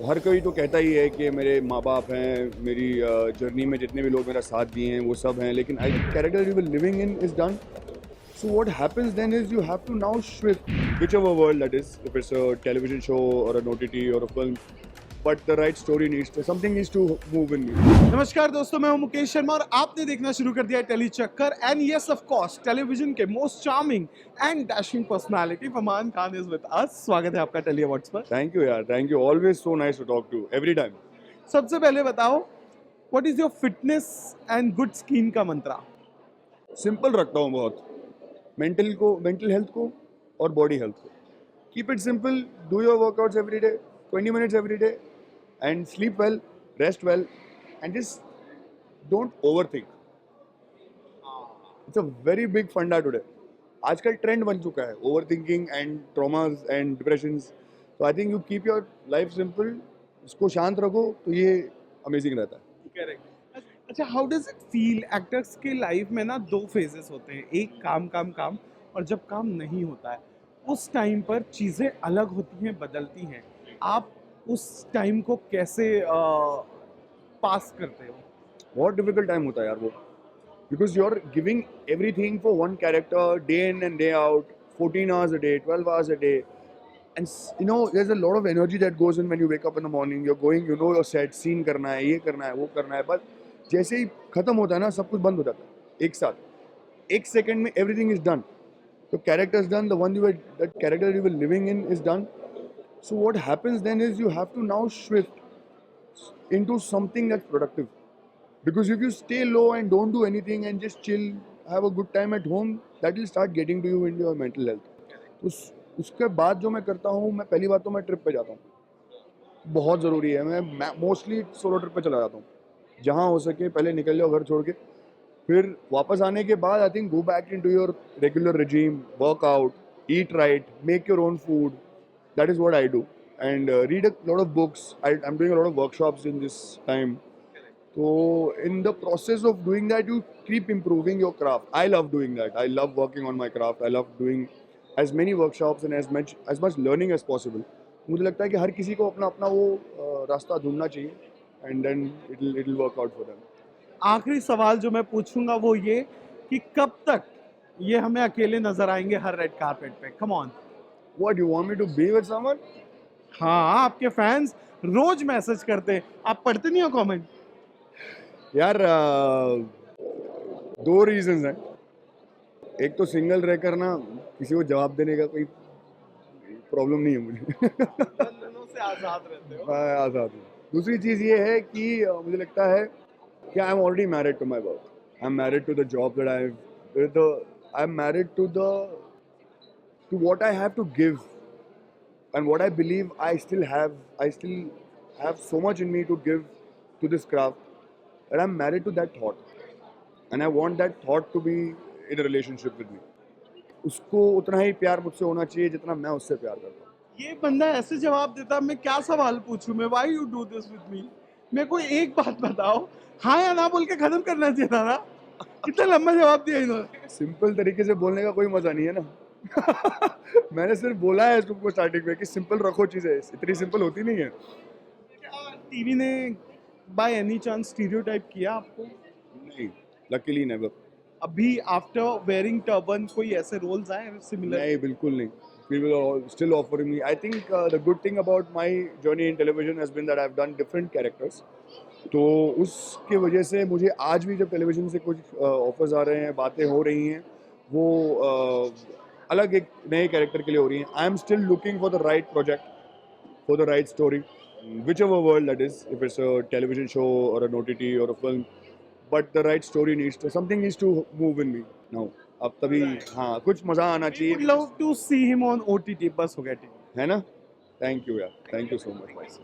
हर कोई तो कहता ही है कि मेरे माँ बाप हैं, मेरी जर्नी में जितने भी लोग मेरा साथ दिए हैं वो सब हैं, लेकिन I think character you will living in is done. So what happens then is you have to now shift whichever world that is, if it's a television show or an OTT or a film, but the right story needs to, something needs to move in me. नमस्कार दोस्तों, मैं हूं मुकेश शर्मा और आपने देखना शुरू कर दिया है टेली चक्कर। And yes of course, television के most charming and dashing personality Farman Khan is with us. स्वागत है आपका टेली अवार्ड्स पर। Thank you यार, thank you. Always so nice to talk to every time. सबसे पहले बताओ, what is your fitness and good skin का मंत्रा? सिंपल रखता हूँ बहुत, मेंटल हेल्थ को और बॉडी हेल्थ को. Keep it simple, do your workouts every day, 20 minutes every day, and sleep well, rest well, and just don't overthink. It's a very big funda today. आजकल trend बन चुका है over thinking and traumas and depressions. तो I think you keep your life simple, इसको शांत रखो तो ये अमेजिंग रहता है. करेक्ट। अच्छा, how does it feel? Actors के लाइफ में ना दो फेजेस होते हैं, एक काम काम काम, और जब काम नहीं होता है उस टाइम पर चीज़ें अलग होती हैं, बदलती हैं। आप उस टाइम को कैसे पास करते हो? बहुत डिफिकल्ट टाइम होता है यार वो, because you are giving everything for one character day in and day out, 14 hours a day, 12 hours a day. And you know, there's a lot of energy that goes in when you wake up in the morning. You're going, you know, your set, scene करना है, ये करना है, वो करना है, but जैसे ही खत्म होता है ना, सब कुछ बंद हो जाता है एक साथ. एक सेकंड में everything is done. The character is done, that character you were living in is done. So what happens then is you have to now shift into something that's productive. Because if you stay low and don't do anything and just chill, have a good time at home, that will start getting to you into your mental health. उसके बाद जो मैं करता हूँ, मैं पहली बार तो मैं ट्रिप पे जाता हूँ, बहुत ज़रूरी है. मैं मोस्टली सोलो ट्रिप पे चला जाता हूँ, जहाँ हो सके पहले निकल जाओ घर छोड़ के. फिर वापस आने के बाद I think go back into your regular regime, workout, eat right, make your own food. That is what I do. And read a lot of books. I am doing a lot of workshops in this time. So in the process of doing that, you keep improving your craft. I love doing that. I love working on my craft. I love doing as many workshops and as much learning as possible. मुझे लगता है कि हर किसी को अपना अपना वो रास्ता ढूंढना चाहिए, and then it'll work out for them. आखिरी सवाल जो मैं पूछूंगा वो ये कि कब तक ये हमें अकेले नजर आएंगे हर रेड कारपेट पे? Come on. What, you want me to be with someone? हाँ, आपके फैंस रोज मैसेज करते हैं, आप पढ़ते नहीं हो कमेंट? यार दो रीजंस हैं. एक तो सिंगल रहकर ना किसी को जवाब देने का कोई प्रॉब्लम नहीं है मुझे. बंधनों से आजाद रहते हो। मैं आज़ाद हूँ. दूसरी चीज़ ये है कि मुझे लगता है कि I am already married to my work. I am married to the job that I am married to what I have to give and what I believe I still have so much in me to give to this craft, and I'm married to that thought, and I want that thought to be in a relationship with me. उसको उतना ही प्यार मुझसे होना चाहिए जितना मैं उससे प्यार करता हूँ. ये बंदा ऐसे जवाब देता, मैं क्या सवाल पूछूं? मैं why you do this with me? मेरे को एक बात बताओ, हाँ या ना बोल के खत्म करना चाहिए था ना? कितना लंबा जवाब दिया इन्होंने। सिंपल तरीके से बोलने का कोई मजा नहीं है ना. मैंने सिर्फ बोला है तुमको स्टार्टिंग में कि सिंपल रखो चीजें, इतनी सिंपल होती नहीं है. टीवी ने बाय एनी चांस स्टीरियोटाइप किया आपको? नहीं, लकीली नेवर. अभी आफ्टर वेयरिंग टर्बन कोई ऐसे रोल्स आए सिमिलर? नहीं, बिल्कुल नहीं. People are still offering me. I think the good thing about my journey in television has been that I've done different characters. तो उसके वजह से मुझे आज भी जब टेलीविजन से कुछ ऑफर्स आ रहे हैं, बातें हो रही हैं, वो अलग एक नए कैरेक्टर के लिए हो रही हैं. I am still looking for the right project, for the right story, whichever world that is, if it's a television show or an OTT or a film, but the right story something needs to move in me now. अब तभी हाँ कुछ मजा आना चाहिए. Would love to see him on OTT. बस हो गया, ठीक है ना. थैंक यू यार, थैंक यू सो मच.